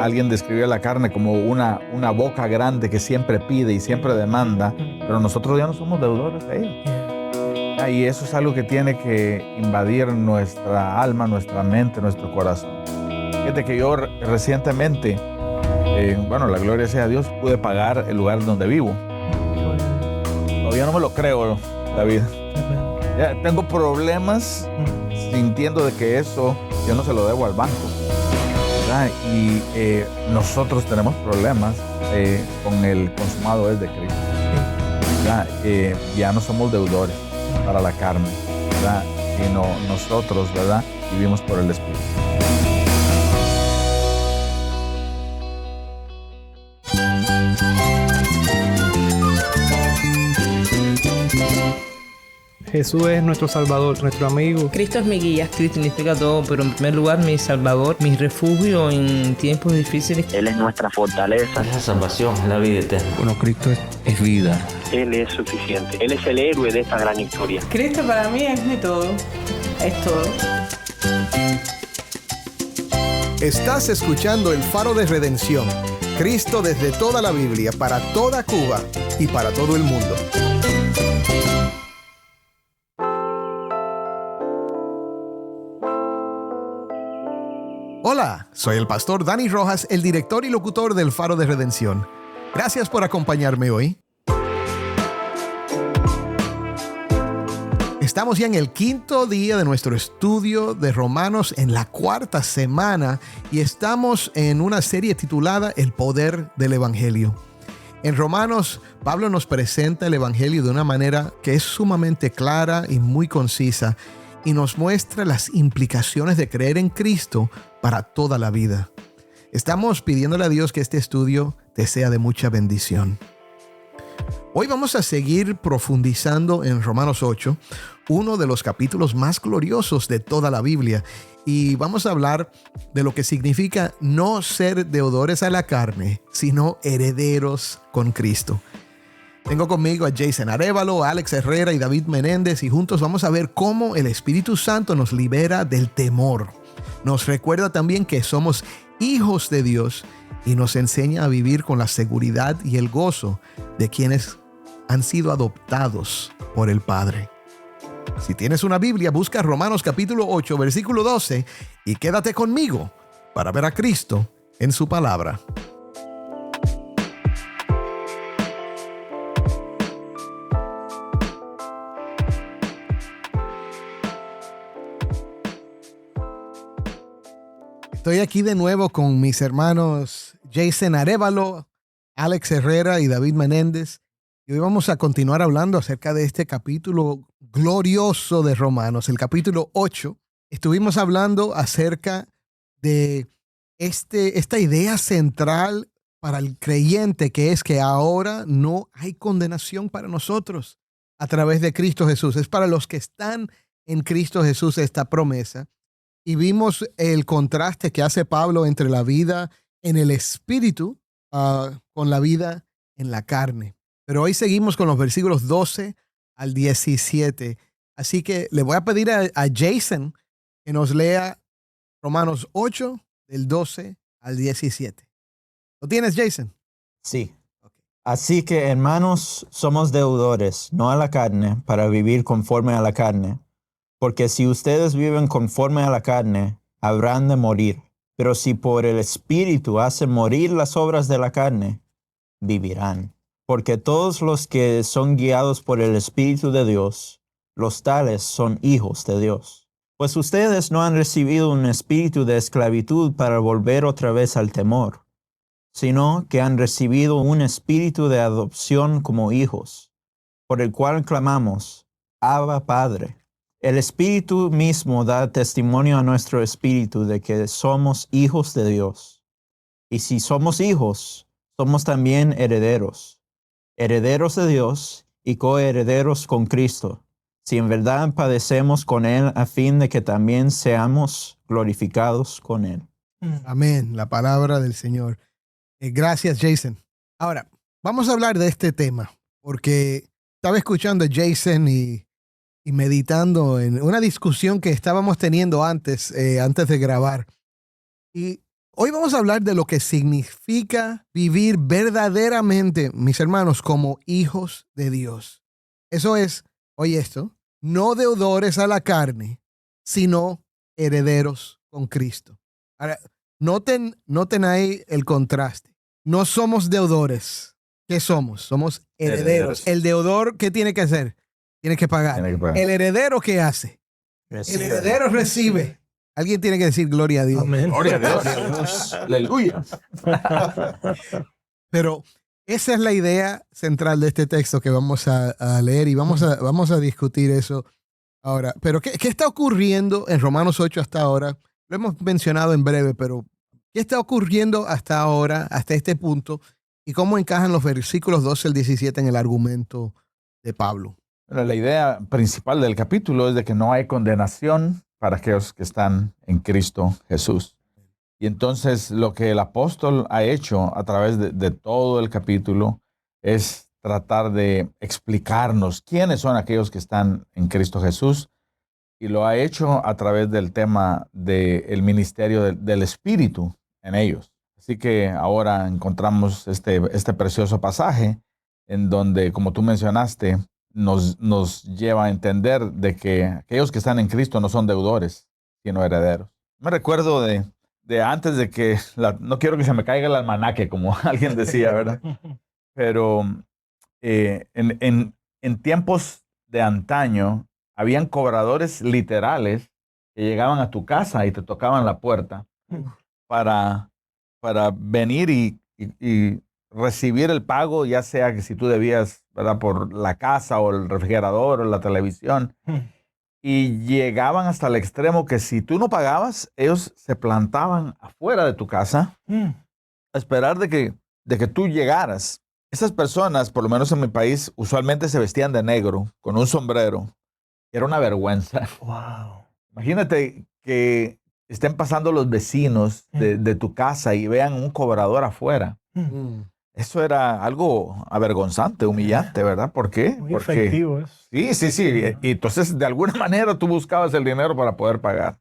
alguien describió la carne como una boca grande que siempre pide y siempre demanda, pero nosotros ya no somos deudores de ella. Y eso es algo que tiene que invadir nuestra alma, nuestra mente, nuestro corazón. Fíjate que yo recientemente, la gloria sea a Dios, pude pagar el lugar donde vivo. Todavía no me lo creo, David. Ya tengo problemas sintiendo de que eso yo no se lo debo al banco, ¿verdad? Y nosotros tenemos problemas con el consumado es de Cristo, ¿verdad? Ya no somos deudores para la carne, ¿verdad? Sino nosotros, ¿verdad? Vivimos por el Espíritu. Jesús es nuestro Salvador, nuestro amigo. Cristo es mi guía. Cristo significa todo, pero en primer lugar mi Salvador, mi refugio en tiempos difíciles. Él es nuestra fortaleza. Es la salvación, es la vida eterna. Bueno, Cristo es vida. Él es suficiente. Él es el héroe de esta gran historia. Cristo para mí es mi todo. Es todo. Estás escuchando El Faro de Redención. Cristo desde toda la Biblia, para toda Cuba y para todo el mundo. Hola, soy el pastor Dani Rojas, el director y locutor del Faro de Redención. Gracias por acompañarme hoy. Estamos ya en el 5º día de nuestro estudio de Romanos, en la 4ª semana, y estamos en una serie titulada El Poder del Evangelio. En Romanos, Pablo nos presenta el Evangelio de una manera que es sumamente clara y muy concisa, y nos muestra las implicaciones de creer en Cristo para toda la vida. Estamos pidiéndole a Dios que este estudio te sea de mucha bendición. Hoy vamos a seguir profundizando en Romanos 8, uno de los capítulos más gloriosos de toda la Biblia, y vamos a hablar de lo que significa no ser deudores a la carne, sino herederos con Cristo. Tengo conmigo a Jason Arévalo, Alex Herrera y David Menéndez, y juntos vamos a ver cómo el Espíritu Santo nos libera del temor. Nos recuerda también que somos hijos de Dios y nos enseña a vivir con la seguridad y el gozo de quienes han sido adoptados por el Padre. Si tienes una Biblia, busca Romanos capítulo 8, versículo 12 y quédate conmigo para ver a Cristo en su palabra. Estoy aquí de nuevo con mis hermanos Jason Arévalo, Alex Herrera y David Menéndez. Y hoy vamos a continuar hablando acerca de este capítulo glorioso de Romanos, el capítulo 8. Estuvimos hablando acerca de esta idea central para el creyente, que es que ahora no hay condenación para nosotros a través de Cristo Jesús. Es para los que están en Cristo Jesús esta promesa. Y vimos el contraste que hace Pablo entre la vida en el espíritu con la vida en la carne. Pero hoy seguimos con los versículos 12 al 17. Así que le voy a pedir a Jason que nos lea Romanos 8, del 12 al 17. ¿Lo tienes, Jason? Sí. Okay. Así que, hermanos, somos deudores, no a la carne, para vivir conforme a la carne. Porque si ustedes viven conforme a la carne, habrán de morir. Pero si por el Espíritu hacen morir las obras de la carne, vivirán. Porque todos los que son guiados por el Espíritu de Dios, los tales son hijos de Dios. Pues ustedes no han recibido un espíritu de esclavitud para volver otra vez al temor, sino que han recibido un espíritu de adopción como hijos, por el cual clamamos, Abba, Padre. El Espíritu mismo da testimonio a nuestro espíritu de que somos hijos de Dios. Y si somos hijos, somos también herederos, herederos de Dios y coherederos con Cristo, si en verdad padecemos con Él a fin de que también seamos glorificados con Él. Amén, la palabra del Señor. Gracias, Jason. Ahora, vamos a hablar de este tema, porque estaba escuchando a Jason y meditando en una discusión que estábamos teniendo antes de grabar. Y Hoy vamos a hablar de lo que significa vivir verdaderamente, mis hermanos, como hijos de Dios. Eso es, oye esto, no deudores a la carne, sino herederos con Cristo. Ahora, noten ahí el contraste. No somos deudores. ¿Qué somos? Somos herederos. El deudor, ¿qué tiene que hacer? Tiene que pagar. El heredero, ¿qué hace? El heredero recibe. Alguien tiene que decir gloria a Dios. Amén. Gloria a Dios. Aleluya. Pero esa es la idea central de este texto que vamos a leer y vamos a discutir eso ahora. Pero ¿qué está ocurriendo en Romanos 8 hasta ahora? Lo hemos mencionado en breve, pero ¿qué está ocurriendo hasta ahora, hasta este punto? ¿Y cómo encajan los versículos 12 al 17 en el argumento de Pablo? Bueno, la idea principal del capítulo es de que no hay condenación para aquellos que están en Cristo Jesús. Y entonces lo que el apóstol ha hecho a través de todo el capítulo es tratar de explicarnos quiénes son aquellos que están en Cristo Jesús, y lo ha hecho a través del tema del ministerio del Espíritu en ellos. Así que ahora encontramos este precioso pasaje en donde, como tú mencionaste, nos lleva a entender de que aquellos que están en Cristo no son deudores, sino herederos. Me recuerdo de antes de que, no quiero que se me caiga el almanaque, como alguien decía, ¿verdad? Pero en tiempos de antaño, habían cobradores literales que llegaban a tu casa y te tocaban la puerta para venir y recibir el pago, ya sea que si tú debías, ¿verdad?, por la casa o el refrigerador o la televisión. Y llegaban hasta el extremo que si tú no pagabas, ellos se plantaban afuera de tu casa a esperar de que tú llegaras. Esas personas, por lo menos en mi país, usualmente se vestían de negro, con un sombrero. Era una vergüenza. Wow. Imagínate que estén pasando los vecinos de tu casa y vean un cobrador afuera. Eso era algo avergonzante, humillante, ¿verdad? ¿Por qué? Muy efectivo eso. Sí. Y entonces, de alguna manera, tú buscabas el dinero para poder pagar.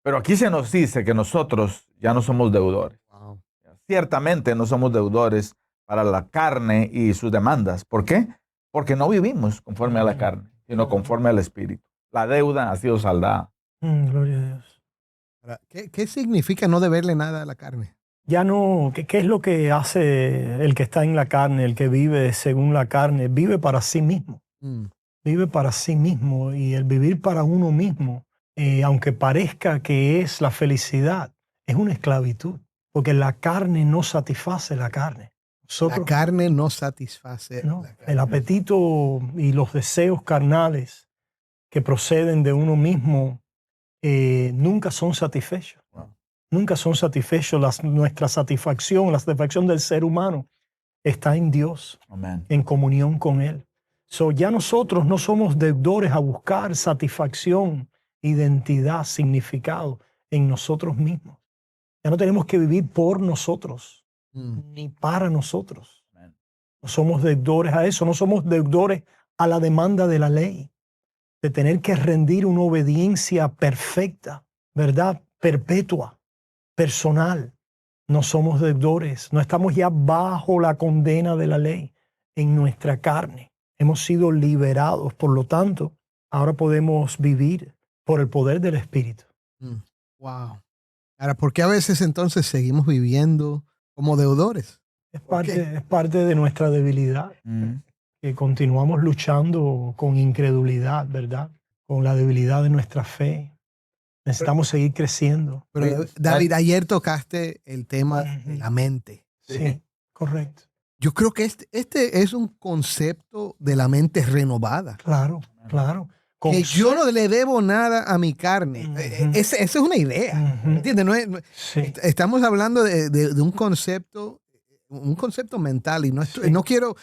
Pero aquí se nos dice que nosotros ya no somos deudores. Wow. Ciertamente no somos deudores para la carne y sus demandas. ¿Por qué? Porque no vivimos conforme a la carne, sino conforme al Espíritu. La deuda ha sido saldada. Gloria a Dios. Ahora, ¿qué significa no deberle nada a la carne? Ya no, ¿qué es lo que hace el que está en la carne, el que vive según la carne? Vive para sí mismo. Vive para sí mismo, y el vivir para uno mismo, aunque parezca que es la felicidad, es una esclavitud, porque la carne no satisface la carne. La carne no satisface. No, la carne. el apetito y los deseos carnales que proceden de uno mismo nunca son satisfechos. Nunca son satisfechos. Nuestra satisfacción, la satisfacción del ser humano está en Dios, Amén. en comunión con Él. Ya nosotros no somos deudores a buscar satisfacción, identidad, significado en nosotros mismos. Ya no tenemos que vivir por nosotros, ni para nosotros. Amén. No somos deudores a eso, no somos deudores a la demanda de la ley, de tener que rendir una obediencia perfecta, ¿verdad? Perpetua, personal. No somos deudores, no estamos ya bajo la condena de la ley en nuestra carne. Hemos sido liberados, por lo tanto, ahora podemos vivir por el poder del Espíritu. Wow. Ahora, ¿por qué a veces entonces seguimos viviendo como deudores? Es parte de nuestra debilidad, que continuamos luchando con incredulidad, ¿verdad? Con la debilidad de nuestra fe. Necesitamos seguir creciendo. Pero David, ayer tocaste el tema de la mente. Sí, correcto. Yo creo que este es un concepto de la mente renovada. Claro. Que yo no le debo nada a mi carne. Esa es una idea. ¿Entiendes? Estamos hablando de un concepto mental, y no quiero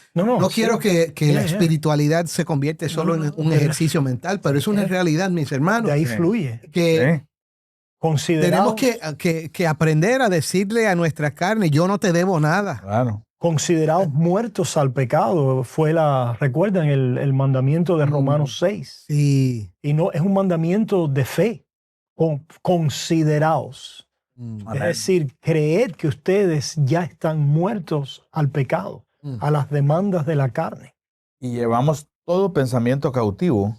que la espiritualidad se convierta solo en un ejercicio mental, pero es una realidad, mis hermanos. De ahí fluye. Que Considerados, tenemos que aprender a decirle a nuestra carne, yo no te debo nada. Claro. considerados muertos al pecado. ¿Recuerdan el mandamiento de Romanos 6? Sí. Y no es un mandamiento de fe. Considerados. Es decir, creed que ustedes ya están muertos al pecado, a las demandas de la carne. Y llevamos todo pensamiento cautivo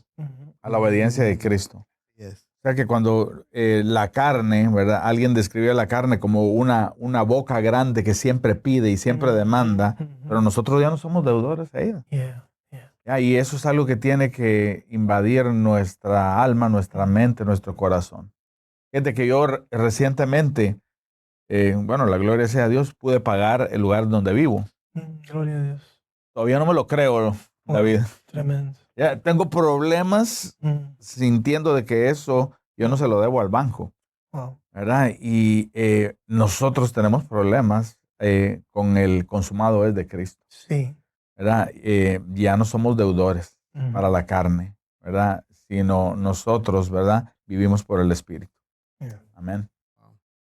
a la obediencia de Cristo. Yes. O sea que cuando la carne, ¿verdad? Alguien describió la carne como una boca grande que siempre pide y siempre demanda, pero nosotros ya no somos deudores a ella. Ya, y eso es algo que tiene que invadir nuestra alma, nuestra mente, nuestro corazón. Fíjate que yo recientemente, bueno, la gloria sea a Dios, pude pagar el lugar donde vivo. Gloria a Dios. Todavía no me lo creo, David. Tremendo. Ya tengo problemas sintiendo de que eso yo no se lo debo al banco, Wow. ¿verdad? Y nosotros tenemos problemas con el consumado es de Cristo, Sí. ¿verdad? Ya no somos deudores para la carne, ¿verdad? Sino nosotros, ¿verdad? Vivimos por el Espíritu. Amén.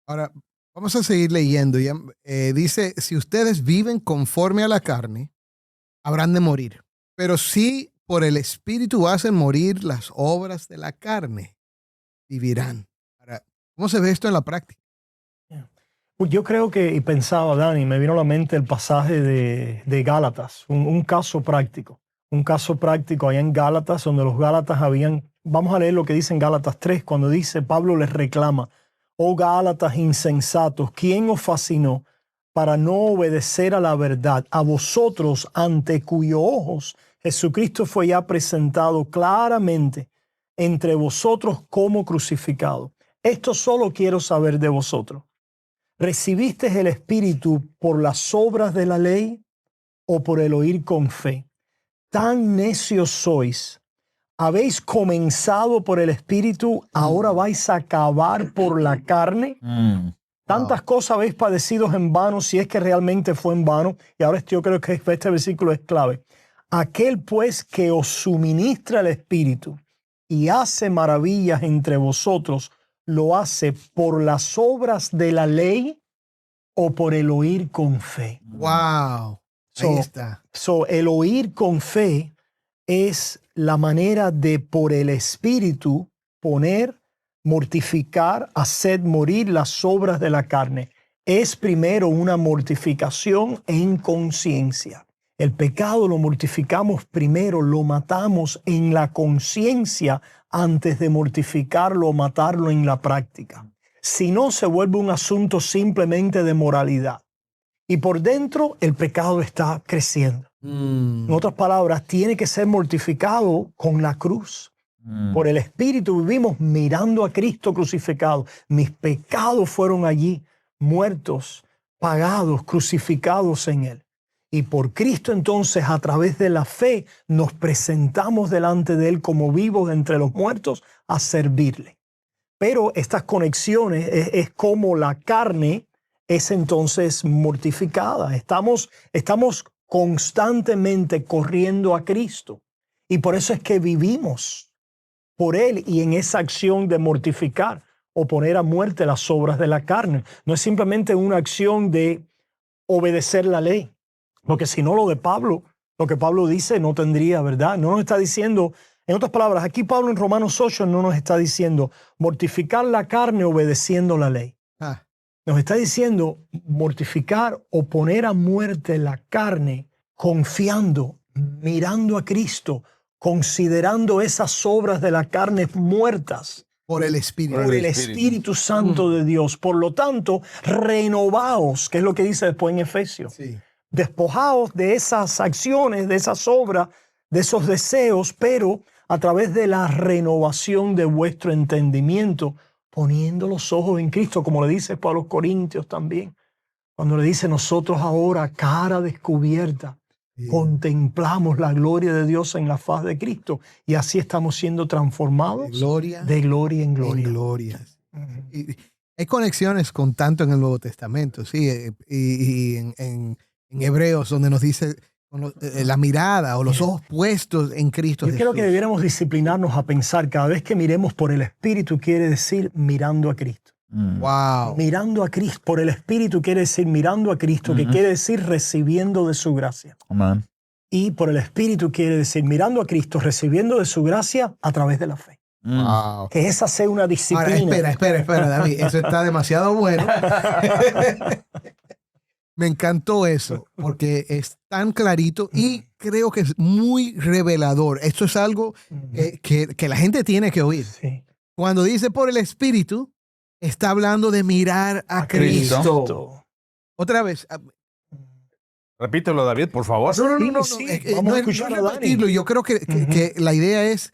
Ahora, vamos a seguir leyendo. Ya, dice, si ustedes viven conforme a la carne, habrán de morir. Pero si por el Espíritu hacen morir las obras de la carne, vivirán. Ahora, ¿cómo se ve esto en la práctica? Pues yo creo que, y pensaba, Dani, me vino a la mente el pasaje de Gálatas, un caso práctico. Un caso práctico allá en Gálatas, donde los Gálatas habían, vamos a leer lo que dice en Gálatas 3, cuando dice, Pablo les reclama, oh Gálatas insensatos, ¿quién os fascinó para no obedecer a la verdad? A vosotros, ante cuyos ojos Jesucristo fue ya presentado claramente entre vosotros como crucificado. Esto solo quiero saber de vosotros. ¿Recibisteis el Espíritu por las obras de la ley o por el oír con fe? Tan necios sois. ¿Habéis comenzado por el Espíritu, ahora vais a acabar por la carne? Tantas cosas habéis padecido en vano, si es que realmente fue en vano. Y ahora yo creo que este versículo es clave. Aquel pues que os suministra el Espíritu y hace maravillas entre vosotros, ¿lo hace por las obras de la ley o por el oír con fe? ¡Wow! Ahí está. El oír con fe es la manera de por el Espíritu poner, mortificar, hacer morir las obras de la carne. Es primero una mortificación en conciencia. El pecado lo mortificamos primero, lo matamos en la conciencia antes de mortificarlo o matarlo en la práctica. Si no, se vuelve un asunto simplemente de moralidad. Y por dentro el pecado está creciendo. En otras palabras, tiene que ser mortificado con la cruz. Por el Espíritu vivimos mirando a Cristo crucificado. Mis pecados fueron allí, muertos, pagados, crucificados en Él. Y por Cristo entonces, a través de la fe, nos presentamos delante de Él como vivos entre los muertos a servirle. Pero estas conexiones es como la carne es entonces mortificada. Estamos constantemente corriendo a Cristo. Y por eso es que vivimos por Él y en esa acción de mortificar o poner a muerte las obras de la carne. No es simplemente una acción de obedecer la ley. Porque si no, lo que Pablo dice no tendría, ¿verdad? No nos está diciendo, en otras palabras, aquí Pablo en Romanos 8 no nos está diciendo mortificar la carne obedeciendo la ley. Nos está diciendo mortificar o poner a muerte la carne confiando, mirando a Cristo, considerando esas obras de la carne muertas. Por el Espíritu. Por el Espíritu Santo de Dios. Por lo tanto, renovaos, que es lo que dice después en Efesios. Sí. Despojaos de esas acciones, de esas obras, de esos deseos, pero a través de la renovación de vuestro entendimiento, poniendo los ojos en Cristo, como le dice para los Corintios también. Cuando le dice nosotros ahora, cara descubierta, contemplamos la gloria de Dios en la faz de Cristo y así estamos siendo transformados de gloria en gloria. En gloria. Y hay conexiones con tanto en el Nuevo Testamento, sí, y en Hebreos, donde nos dice la mirada o los ojos puestos en Cristo Jesús. Yo creo que debiéramos disciplinarnos a pensar cada vez que miremos por el Espíritu quiere decir mirando a Cristo. Wow. Mirando a Cristo, por el Espíritu quiere decir mirando a Cristo, que quiere decir recibiendo de su gracia. Y por el Espíritu quiere decir mirando a Cristo, recibiendo de su gracia a través de la fe. Wow. Que esa sea una disciplina. Ahora, espera, David. Eso está demasiado bueno. Me encantó eso, porque es tan clarito y creo que es muy revelador. Esto es algo que la gente tiene que oír. Sí. Cuando dice por el Espíritu, está hablando de mirar a Cristo. Otra vez. Repítelo, David, por favor. No. Sí, No vamos a es escuchar a repetirlo. Dani. Yo creo que la idea es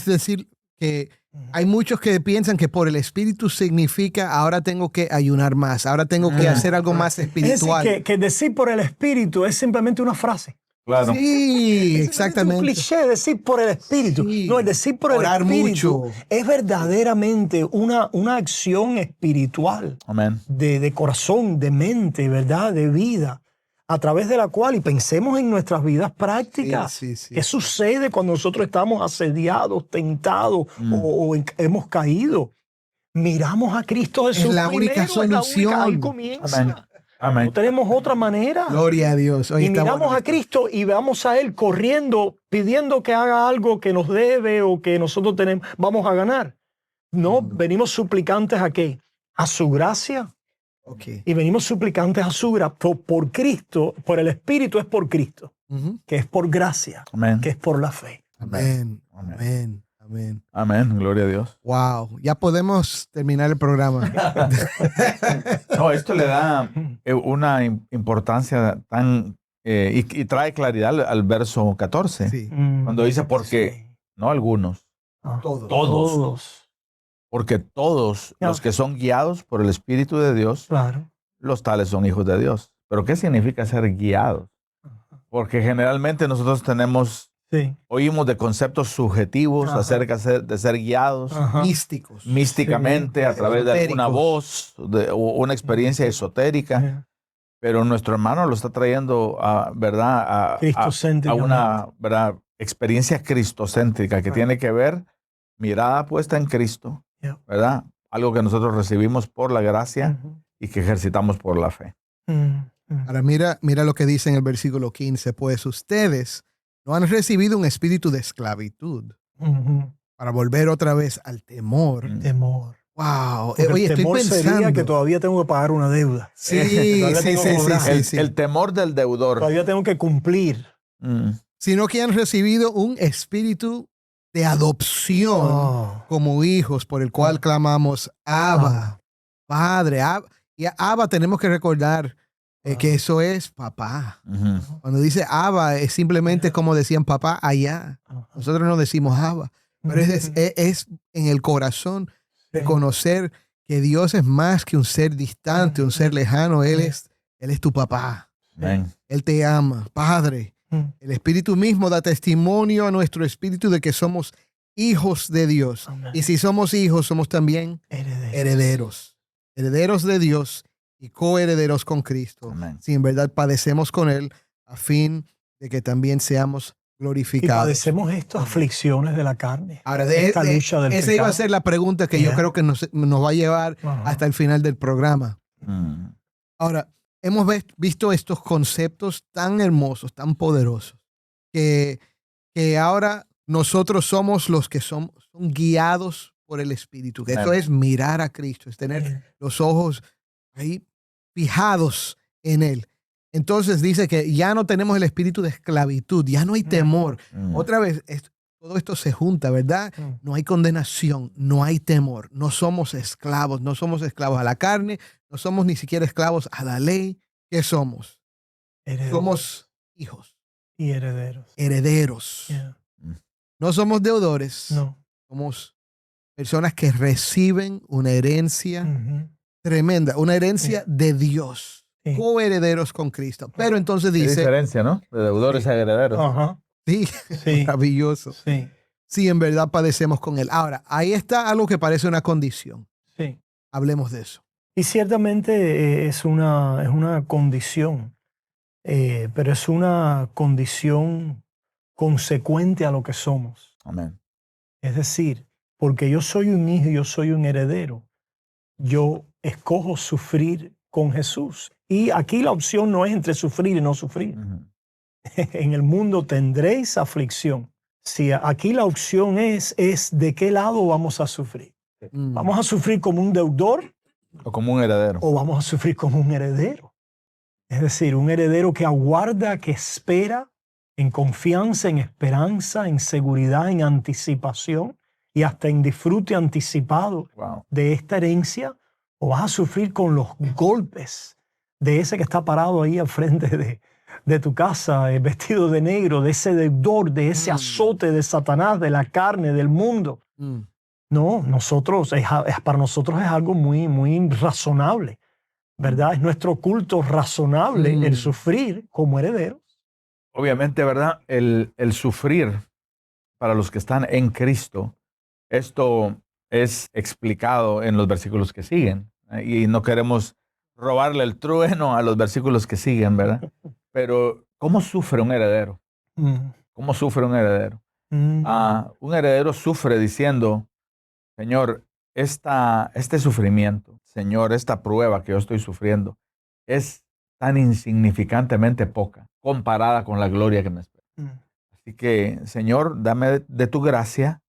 decir que hay muchos que piensan que por el Espíritu significa ahora tengo que ayunar más, ahora tengo que hacer algo más espiritual. Es decir, que decir por el Espíritu es simplemente una frase. Claro. Sí, Es exactamente. un cliché decir por el Espíritu. Sí. No, el decir por Orar el Espíritu mucho. es verdaderamente una acción espiritual Amén. de corazón, de mente, ¿verdad? De vida, a través de la cual, y pensemos en nuestras vidas prácticas, Sí. ¿qué sucede cuando nosotros estamos asediados, tentados o hemos caído? Miramos a Cristo Jesús. Es la única primero, es la solución. única, ahí comienza. Amén. Amén. No tenemos otra manera. Gloria a Dios. Hoy Y está miramos bueno a esto. Cristo y veamos a Él corriendo, pidiendo que haga algo que nos debe o que nosotros vamos a ganar. No, venimos suplicantes ¿a qué? A su gracia. Ok. Y venimos suplicantes a su gracia por Cristo, por el Espíritu es por Cristo, Ujú. que es por gracia, Amén. que es por la fe. Amén. Amén. Amén. Amén. Amén. Gloria a Dios. Wow. Ya podemos terminar el programa. No, esto le da una importancia tan... y trae claridad al verso 14. Sí. Cuando dice porque, no algunos, Ah, Todos. Todos. porque todos los que son guiados por el Espíritu de Dios, Claro. los tales son hijos de Dios. Pero ¿qué significa ser guiados? Porque generalmente nosotros oímos de conceptos subjetivos Ajá. acerca de ser guiados Ajá. Místicos. místicamente a través de alguna Esotéricos. voz o una experiencia esotérica. Pero nuestro hermano lo está trayendo a, ¿verdad? A Cristocéntricamente. una, ¿verdad? Experiencia cristocéntrica que tiene que ver mirada puesta en Cristo, Yeah. ¿verdad? Algo que nosotros recibimos por la gracia Ujú. y que ejercitamos por la fe. Ahora mira lo que dice en el versículo 15. Pues ustedes no han recibido un espíritu de esclavitud Ujú. para volver otra vez al temor. Temor. Wow. Porque Oye, el estoy temor sería pensando. que todavía tengo que pagar una deuda. Sí, Todavía sí, tengo sí, que cobrar. sí, sí. El temor del deudor. Todavía tengo que cumplir. Mm. Sino que han recibido un espíritu de adopción Oh. como hijos, por el cual clamamos Abba, Padre. Y Abba tenemos que recordar que eso es papá. Ujú. Cuando dice Abba es simplemente como decían papá allá. Nosotros no decimos Abba, pero es en el corazón reconocer que Dios es más que un ser distante, un ser lejano. Él es tu papá. Amén. Él te ama, Padre. El Espíritu mismo da testimonio a nuestro espíritu de que somos hijos de Dios. Amén. Y si somos hijos, somos también herederos. Herederos de Dios y coherederos con Cristo. Amén. Si en verdad padecemos con Él, a fin de que también seamos Y glorificados. padecemos estas aflicciones de la carne. Ahora, esta lucha del esa iba a pecado. ser la pregunta que yo Yeah. creo que nos va a llevar Ajá. hasta el final del programa. Mm. Ahora, hemos visto estos conceptos tan hermosos, tan poderosos, que ahora nosotros somos los que son guiados por el Espíritu. Que eso Amén. es mirar a Cristo, es tener los ojos ahí fijados en Él. Entonces dice que ya no tenemos el espíritu de esclavitud, ya no hay temor. Mm. Otra vez, todo esto se junta, ¿verdad? No hay condenación, no hay temor, no somos esclavos a la carne, no somos ni siquiera esclavos a la ley. ¿Qué somos? Herederos. Somos hijos, Y herederos. herederos. Yeah. No somos deudores, No. somos personas que reciben una herencia Ujú. tremenda, una herencia de Dios, Sí. coherederos con Cristo. Pero entonces Qué dice, diferencia, ¿no? De deudores a herederos. Ajá. sí, Sí. maravilloso. Sí. Sí, en verdad padecemos con Él. Ahora, ahí está algo que parece una condición. Sí. Hablemos de eso. Y ciertamente es una condición, pero es una condición consecuente a lo que somos. Amén. Es decir, porque yo soy un hijo y yo soy un heredero, yo escojo sufrir con Jesús. Y aquí la opción no es entre sufrir y no sufrir. Ujú. En el mundo tendréis aflicción. Si aquí la opción es de qué lado vamos a sufrir. ¿Vamos a sufrir como un deudor O como un heredero. o vamos a sufrir como un heredero? Es decir, un heredero que aguarda, que espera en confianza, en esperanza, en seguridad, en anticipación y hasta en disfrute anticipado Wow. de esta herencia, o vas a sufrir con los golpes de ese que está parado ahí al frente de tu casa, vestido de negro, de ese deudor, de ese azote de Satanás, de la carne, del mundo. No, para nosotros es algo muy, muy razonable, ¿verdad? Es nuestro culto razonable el sufrir como heredero. Obviamente, ¿verdad? El sufrir para los que están en Cristo, esto es explicado en los versículos que siguen. Y no queremos robarle el trueno a los versículos que siguen, ¿verdad? Pero, ¿cómo sufre un heredero? ¿Cómo sufre un heredero? Un heredero sufre diciendo, Señor, este sufrimiento, Señor, esta prueba que yo estoy sufriendo es tan insignificantemente poca comparada con la gloria que me espera. Así que, Señor, dame de tu gracia,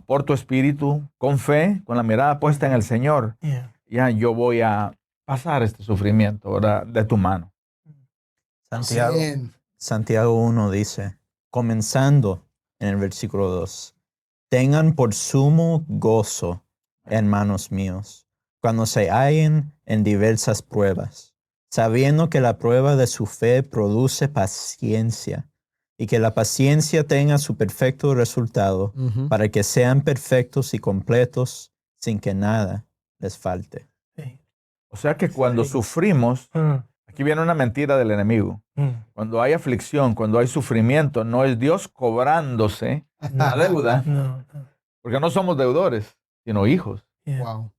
por tu espíritu, con fe, con la mirada puesta en el Señor. Ya yo voy a pasar este sufrimiento, ¿verdad? De tu mano. Santiago 1 dice, comenzando en el versículo 2, tengan por sumo gozo, hermanos míos, cuando se hallen en diversas pruebas, sabiendo que la prueba de su fe produce paciencia, y que la paciencia tenga su perfecto resultado, para que sean perfectos y completos, sin que nada les falte. O sea que cuando sufrimos, aquí viene una mentira del enemigo. Cuando hay aflicción, cuando hay sufrimiento, no es Dios cobrándose la deuda, porque no somos deudores, sino hijos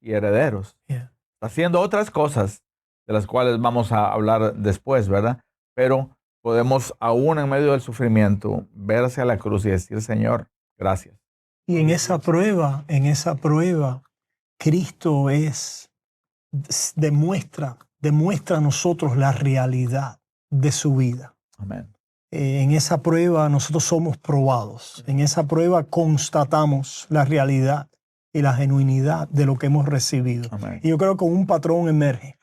y herederos. Haciendo otras cosas de las cuales vamos a hablar después, ¿verdad? Pero podemos, aún en medio del sufrimiento, ver hacia la cruz y decir, Señor, gracias. Y en esa prueba, Cristo demuestra a nosotros la realidad de su vida. Amén. En esa prueba nosotros somos probados. En esa prueba constatamos la realidad y la genuinidad de lo que hemos recibido. Amén. Y yo creo que un patrón emerge,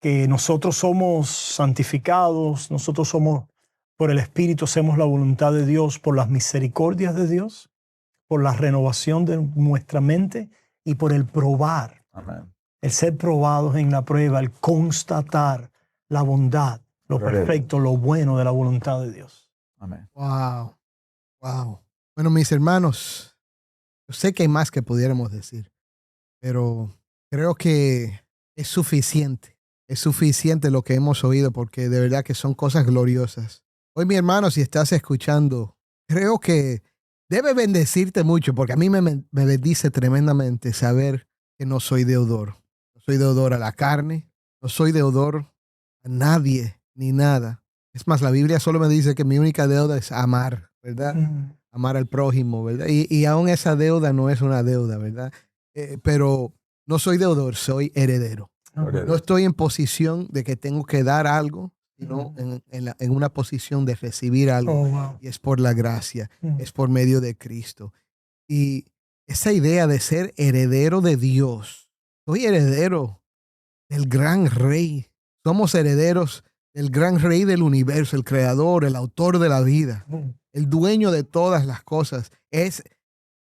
que nosotros somos santificados, nosotros somos, por el Espíritu, hacemos la voluntad de Dios, por las misericordias de Dios, por la renovación de nuestra mente y por el probar. Amén. El ser probados en la prueba, el constatar la bondad, lo perfecto, lo bueno de la voluntad de Dios. Amén. Wow. Bueno, mis hermanos, yo sé que hay más que pudiéramos decir, pero creo que es suficiente. Es suficiente lo que hemos oído, porque de verdad que son cosas gloriosas. Hoy, mi hermano, si estás escuchando, creo que debe bendecirte mucho, porque a mí me bendice tremendamente saber que no soy deudor. No soy deudor a la carne, no soy deudor a nadie ni nada. Es más, la Biblia solo me dice que mi única deuda es amar, ¿verdad? Amar al prójimo, ¿verdad? Y aún esa deuda no es una deuda, ¿verdad? Pero no soy deudor, soy heredero. No estoy en posición de que tengo que dar algo, sino en una posición de recibir algo. Y es por la gracia, es por medio de Cristo. Y esa idea de ser heredero de Dios, soy heredero del gran Rey. Somos herederos del gran Rey del universo, el creador, el autor de la vida, el dueño de todas las cosas. Es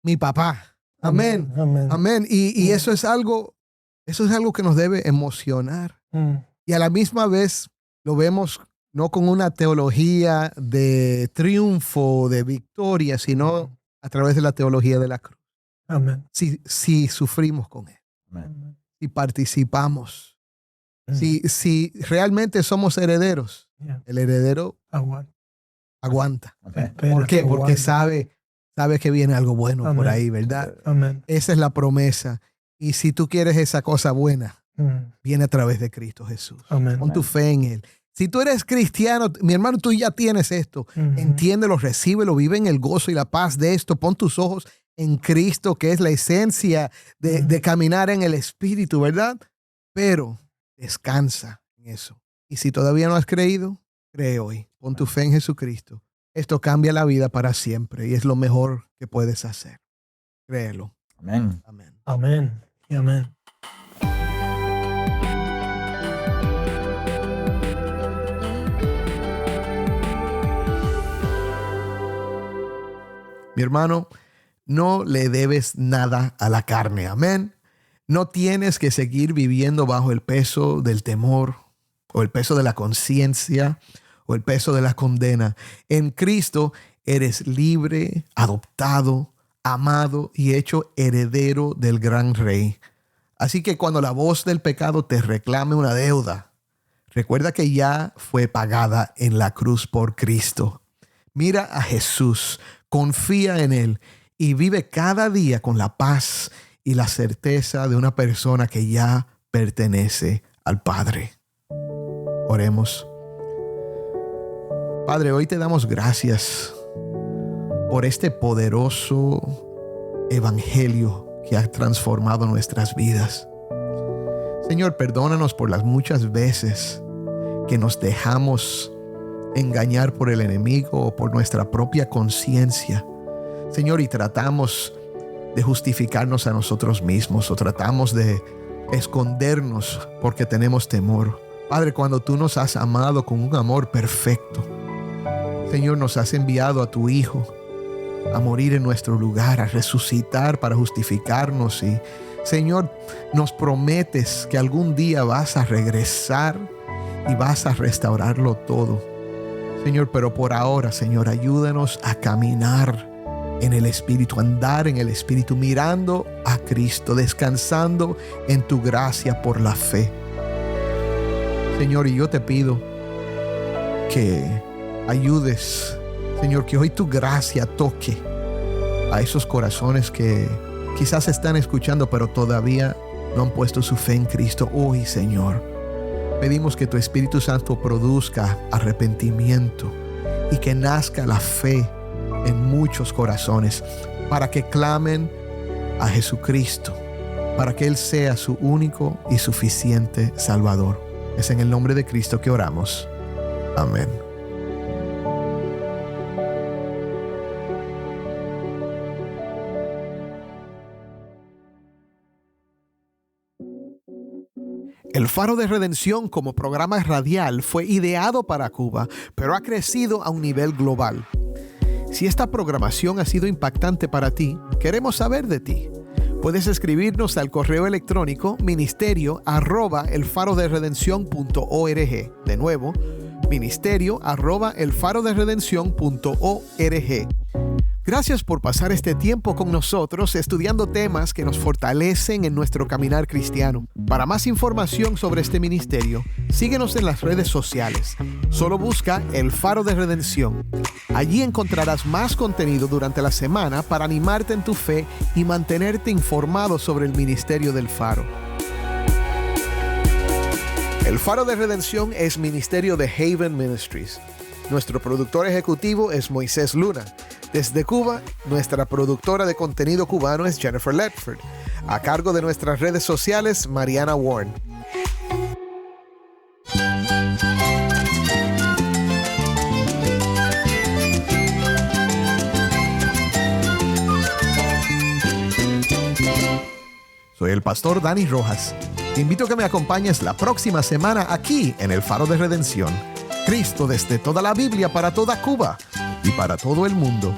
mi papá. Amén. Amén. Y eso es algo que nos debe emocionar. Y a la misma vez lo vemos no con una teología de triunfo, de victoria, sino a través de la teología de la cruz. Amén. Si sufrimos con él. Amén. Si participamos. Si realmente somos herederos, el heredero aguanta. ¿Por qué? Porque sabe que viene algo bueno por ahí, ¿verdad? Amén. Esa es la promesa. Y si tú quieres esa cosa buena, viene a través de Cristo Jesús. Amén. Pon tu fe en Él. Si tú eres cristiano, mi hermano, tú ya tienes esto. Entiéndelo, recíbelo, vive en el gozo y la paz de esto. Pon tus ojos en Cristo, que es la esencia de caminar en el Espíritu, ¿verdad? Pero descansa en eso. Y si todavía no has creído, cree hoy. Pon tu fe en Jesucristo Esto cambia la vida para siempre y es lo mejor que puedes hacer. Créelo. Amén. Amén. Amén y amén. Mi hermano, no le debes nada a la carne. Amén. No tienes que seguir viviendo bajo el peso del temor o el peso de la conciencia o el peso de la condena. En Cristo eres libre, adoptado, amado y hecho heredero del gran Rey. Así que cuando la voz del pecado te reclame una deuda, recuerda que ya fue pagada en la cruz por Cristo. Mira a Jesús, confía en Él y vive cada día con la paz y la certeza de una persona que ya pertenece al Padre. Oremos. Padre, hoy te damos gracias por este poderoso evangelio que ha transformado nuestras vidas. Señor, perdónanos por las muchas veces que nos dejamos engañar por el enemigo o por nuestra propia conciencia. Señor, y tratamos de justificarnos a nosotros mismos o tratamos de escondernos porque tenemos temor. Padre, cuando tú nos has amado con un amor perfecto, Señor, nos has enviado a tu Hijo a morir en nuestro lugar, a resucitar para justificarnos. Y, Señor, nos prometes que algún día vas a regresar y vas a restaurarlo todo. Señor, pero por ahora, Señor, ayúdanos a caminar en el Espíritu, andar en el Espíritu, mirando a Cristo, descansando en tu gracia por la fe. Señor, y yo te pido que ayudes, Señor, que hoy tu gracia toque a esos corazones que quizás están escuchando, pero todavía no han puesto su fe en Cristo. Hoy, Señor, pedimos que tu Espíritu Santo produzca arrepentimiento y que nazca la fe en muchos corazones para que clamen a Jesucristo, para que Él sea su único y suficiente Salvador. Es en el nombre de Cristo que oramos. Amén. El Faro de Redención como programa radial fue ideado para Cuba, pero ha crecido a un nivel global. Si esta programación ha sido impactante para ti, queremos saber de ti. Puedes escribirnos al correo electrónico ministerio@elfaroderedencion.org. De nuevo, ministerio@elfaroderedencion.org. Gracias por pasar este tiempo con nosotros estudiando temas que nos fortalecen en nuestro caminar cristiano. Para más información sobre este ministerio, síguenos en las redes sociales. Solo busca El Faro de Redención. Allí encontrarás más contenido durante la semana para animarte en tu fe y mantenerte informado sobre el ministerio del Faro. El Faro de Redención es ministerio de Haven Ministries. Nuestro productor ejecutivo es Moisés Luna. Desde Cuba, nuestra productora de contenido cubano es Jennifer Ledford. A cargo de nuestras redes sociales, Mariana Warren. Soy el pastor Dani Rojas. Te invito a que me acompañes la próxima semana aquí en el Faro de Redención. Cristo desde toda la Biblia para toda Cuba y para todo el mundo.